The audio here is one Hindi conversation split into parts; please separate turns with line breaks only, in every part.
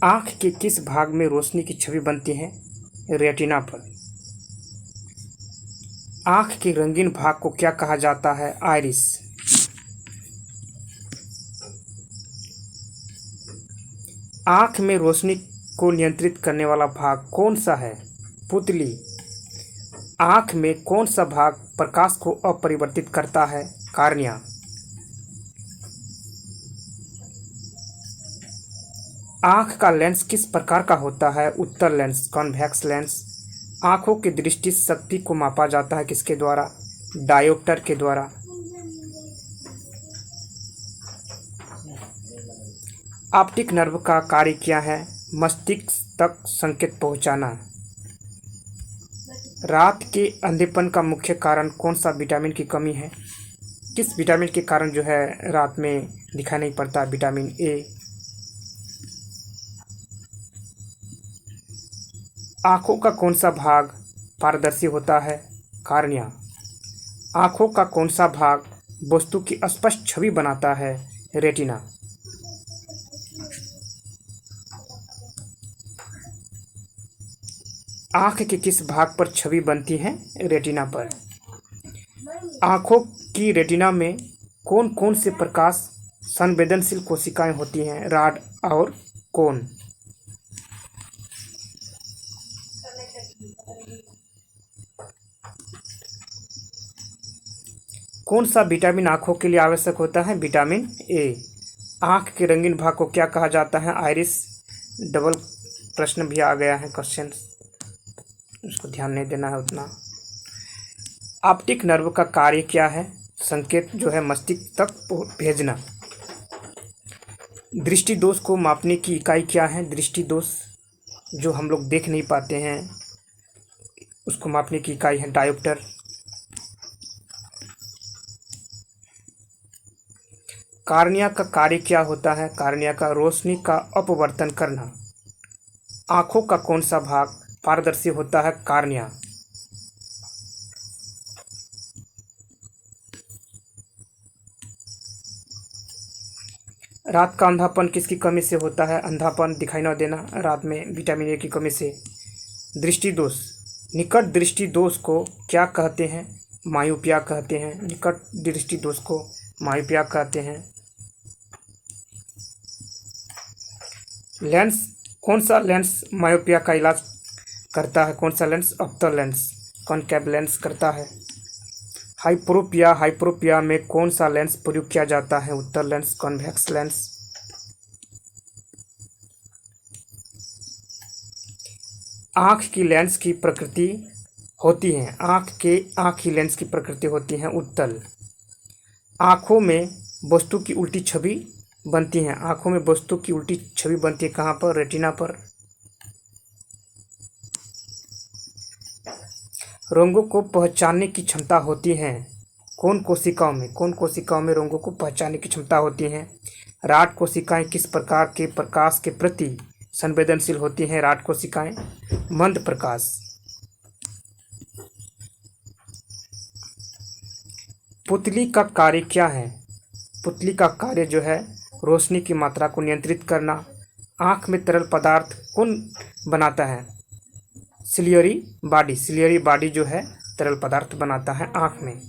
आँख के किस भाग में रोशनी की छवि बनती है? रेटिना पर। आँख के रंगीन भाग को क्या कहा जाता है? आइरिस। आँख में रोशनी को नियंत्रित करने वाला भाग कौन सा है? पुतली। आँख में कौन सा भाग प्रकाश को अपरिवर्तित करता है? कार्निया। आँख का लेंस किस प्रकार का होता है? उत्तल लेंस, कॉन्वेक्स लेंस। आँखों की दृष्टि शक्ति को मापा जाता है किसके द्वारा? डायोप्टर के द्वारा। ऑप्टिक नर्व का कार्य क्या है? मस्तिष्क तक संकेत पहुंचाना। रात के अंधेपन का मुख्य कारण कौन सा विटामिन की कमी है? किस विटामिन के कारण जो है रात में दिखाई नहीं पड़ता? Vitamin A. आँखों का कौन सा भाग पारदर्शी होता है? कार्निया। आँखों का कौन सा भाग वस्तु की स्पष्ट छवि बनाता है? रेटिना। आँख के किस भाग पर छवि बनती है? रेटिना पर। आँखों की रेटिना में कौन कौन से प्रकाश संवेदनशील कोशिकाएं होती हैं? रॉड और कोन। कौन सा विटामिन आँखों के लिए आवश्यक होता है? Vitamin A. आँख के रंगीन भाग को क्या कहा जाता है? आइरिस। डबल प्रश्न भी आ गया है क्वेश्चन, उसको ध्यान नहीं देना है उतना। ऑप्टिक नर्व का कार्य क्या है? संकेत जो है मस्तिष्क तक भेजना। दृष्टि दोष को मापने की इकाई क्या है? दृष्टि दोष जो हम लोग देख नहीं पाते हैं उसको मापने की इकाई है डायोप्टर। कार्निया का कार्य क्या होता है? कार्निया का रोशनी का अपवर्तन करना। आँखों का कौन सा भाग पारदर्शी होता है? कार्निया। रात का अंधापन किसकी कमी से होता है? अंधापन, दिखाई न देना रात में विटामिन ए की कमी से। दृष्टि दोष, निकट दृष्टि दोष को क्या कहते हैं? मायोपिया कहते हैं। निकट दृष्टि दोष को मायोपिया कहते हैं। लेंस, कौन सा लेंस मायोपिया का इलाज करता है? कौन सा लेंस? अवतल लेंस, कॉनकेव लेंस करता है। हाइपरोपिया, हाइपरोपिया में कौन सा लेंस प्रयोग किया जाता है? उत्तल लेंस, कॉन्वेक्स लेंस। आँख की लेंस की प्रकृति होती है, आँख की लेंस की प्रकृति होती है उत्तल। आँखों में वस्तु की उल्टी छवि बनती है, आँखों में वस्तु की उल्टी छवि बनती है कहाँ पर? रेटिना पर। रंगों को पहचानने की क्षमता होती है कौन कोशिकाओं में? कौन कोशिकाओं में रंगों को पहचानने की क्षमता होती है? रॉड कोशिकाएं किस प्रकार के प्रकाश के प्रति संवेदनशील होती हैं? रॉड कोशिकाएं मंद प्रकाश। पुतली का कार्य क्या है? पुतली का कार्य जो है रोशनी की मात्रा को नियंत्रित करना। आँख में तरल पदार्थ कौन बनाता है? सिलियरी बॉडी, सिलियरी बॉडी जो है तरल पदार्थ बनाता है आँख में।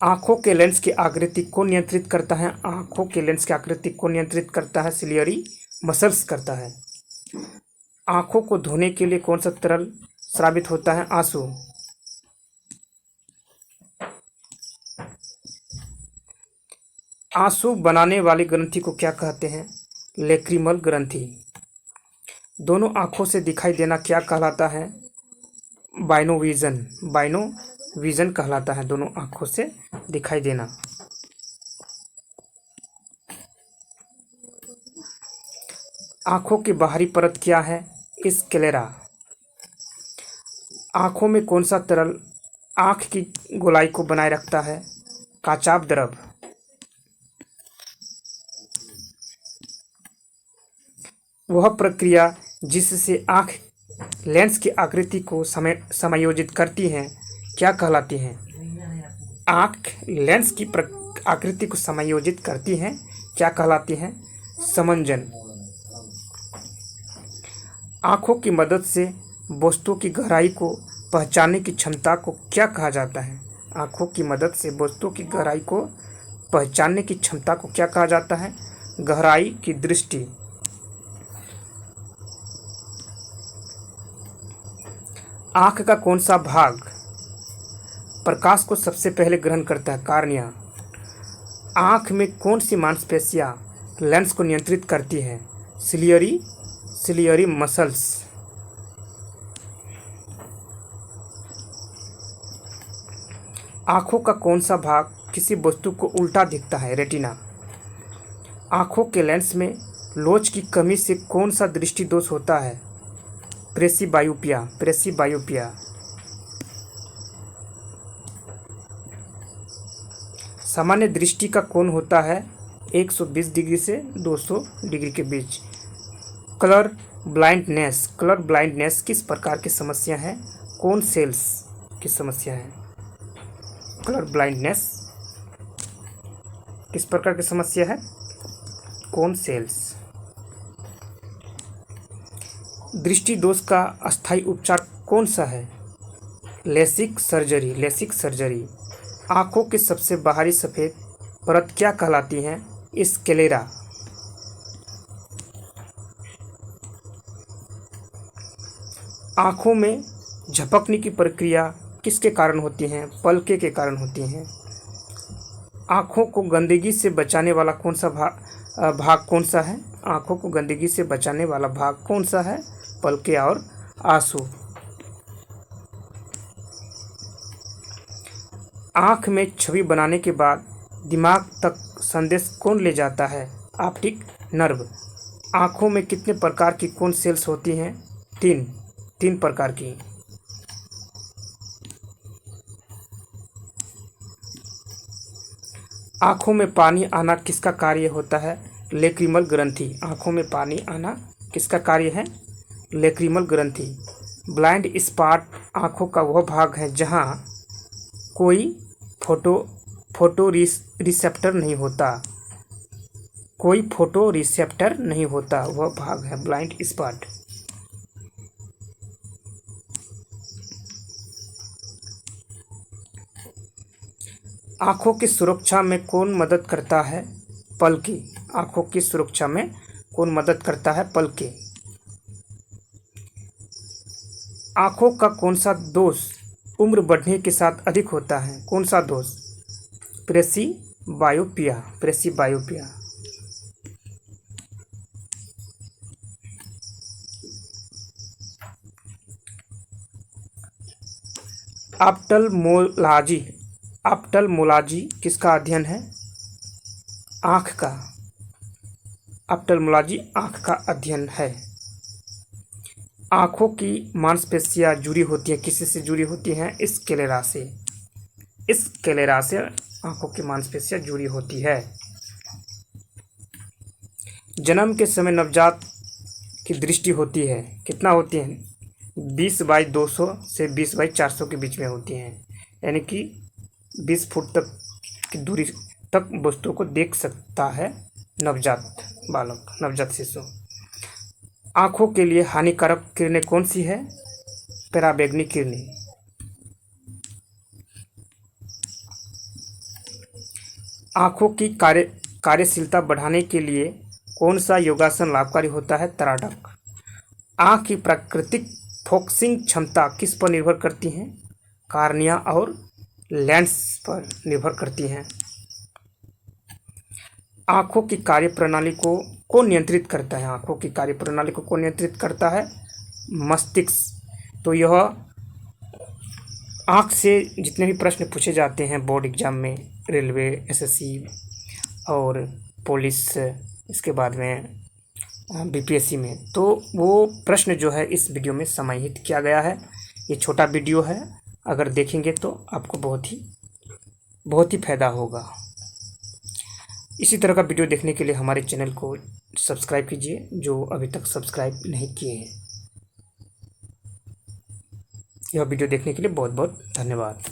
आँखों के लेंस की आकृति को नियंत्रित करता है? आँखों के लेंस की आकृति को नियंत्रित करता है सिलियरी मसल्स करता है। आँखों को धोने के लिए कौन सा तरल स्रावित होता है? आंसू। आंसू बनाने वाली ग्रंथि को क्या कहते हैं? लेक्रिमल ग्रंथि। दोनों आँखों से दिखाई देना क्या कहलाता है? बाइनोविजन, बाइनोविजन कहलाता है दोनों आँखों से दिखाई देना। आँखों की बाहरी परत क्या है? स्क्लेरा। आँखों में कौन सा तरल आँख की गोलाई को बनाए रखता है? काचाभ द्रव। वह प्रक्रिया जिससे आँख लेंस की आकृति को समायोजित करती है क्या कहलाती है? आँख लेंस की आकृति को समायोजित करती हैं क्या कहलाती हैं? समंजन। आँखों की मदद से वस्तुओं की गहराई को पहचानने की क्षमता को क्या कहा जाता है? आँखों की मदद से वस्तुओं की गहराई को पहचानने की क्षमता को क्या कहा जाता है? गहराई की दृष्टि। आँख का कौन सा भाग प्रकाश को सबसे पहले ग्रहण करता है? कार्निया। आँख में कौन सी मांसपेशियाँ लेंस को नियंत्रित करती हैं? Ciliary muscles. आँखों का कौन सा भाग किसी वस्तु को उल्टा दिखता है? रेटिना। आँखों के लेंस में लोच की कमी से कौन सा दृष्टि दोष होता है? प्रेसिबायोपिया। सामान्य दृष्टि का कोण होता है 120 डिग्री से 200 डिग्री के बीच। कलर ब्लाइंडनेस किस प्रकार की समस्या है? कौन सेल्स की समस्या है? कलर ब्लाइंडनेस किस प्रकार की समस्या है? Cone cells. दृष्टि दोष का अस्थायी उपचार कौन सा है? LASIK surgery. आँखों की सबसे बाहरी सफ़ेद परत क्या कहलाती है? स्क्लेरा। आँखों में झपकने की प्रक्रिया किसके कारण होती है? पलके के कारण होती हैं। आँखों को गंदगी से बचाने वाला कौन सा भाग कौन सा है? आँखों को गंदगी से बचाने वाला भाग कौन सा है? पलके और आंसू। आँख में छवि बनाने के बाद दिमाग तक संदेश कौन ले जाता है? Optic nerve. आँखों में कितने प्रकार की कौन सेल्स होती हैं? तीन प्रकार की। आँखों में पानी आना किसका कार्य होता है? लेक्रिमल ग्रंथि। आँखों में पानी आना किसका कार्य है? लेक्रिमल ग्रंथि। ब्लाइंड स्पॉट आँखों का वह भाग है जहाँ कोई फोटो रिसेप्टर नहीं होता, वह भाग है ब्लाइंड स्पॉट। आँखों की सुरक्षा में कौन मदद करता है? पलके। आँखों की सुरक्षा में कौन मदद करता है? पलके। आँखों का कौन सा दोष उम्र बढ़ने के साथ अधिक होता है? कौन सा दोष? प्रेसिबायोपिया। ऑप्टल्मोलॉजी किसका अध्ययन है? आँख का। ऑप्टल्मोलॉजी आँख का अध्ययन है। आँखों की मांसपेशियाँ जुड़ी होती हैं किसी से जुड़ी होती हैं? स्क्लेरा से आँखों की मांसपेशियाँ जुड़ी होती है। जन्म के समय नवजात की दृष्टि होती है कितना होती है? 20/200 से 20/400 के बीच में होती हैं, यानी कि 20 फुट तक की दूरी तक वस्तुओं को देख सकता है नवजात शिशु। आँखों के लिए हानिकारक किरणें कौन सी है? पराबैंगनी किरणें। आँखों की कार्यशीलता बढ़ाने के लिए कौन सा योगासन लाभकारी होता है? तराटक। आँख की प्राकृतिक फोकसिंग क्षमता किस पर निर्भर करती है? कार्निया और लेंस पर निर्भर करती हैं। आँखों की कार्यप्रणाली को कौन नियंत्रित करता है? आँखों की कार्यप्रणाली को कौन नियंत्रित करता है? मस्तिष्क। तो यह आँख से जितने भी प्रश्न पूछे जाते हैं बोर्ड एग्जाम में, रेलवे, एसएससी और पुलिस, इसके बाद में बीपीएससी में, तो वो प्रश्न जो है इस वीडियो में समाहित किया गया है। ये छोटा वीडियो है, अगर देखेंगे तो आपको बहुत ही फायदा होगा। इसी तरह का वीडियो देखने के लिए हमारे चैनल को सब्सक्राइब कीजिए जो अभी तक सब्सक्राइब नहीं किए हैं। यह वीडियो देखने के लिए बहुत बहुत धन्यवाद।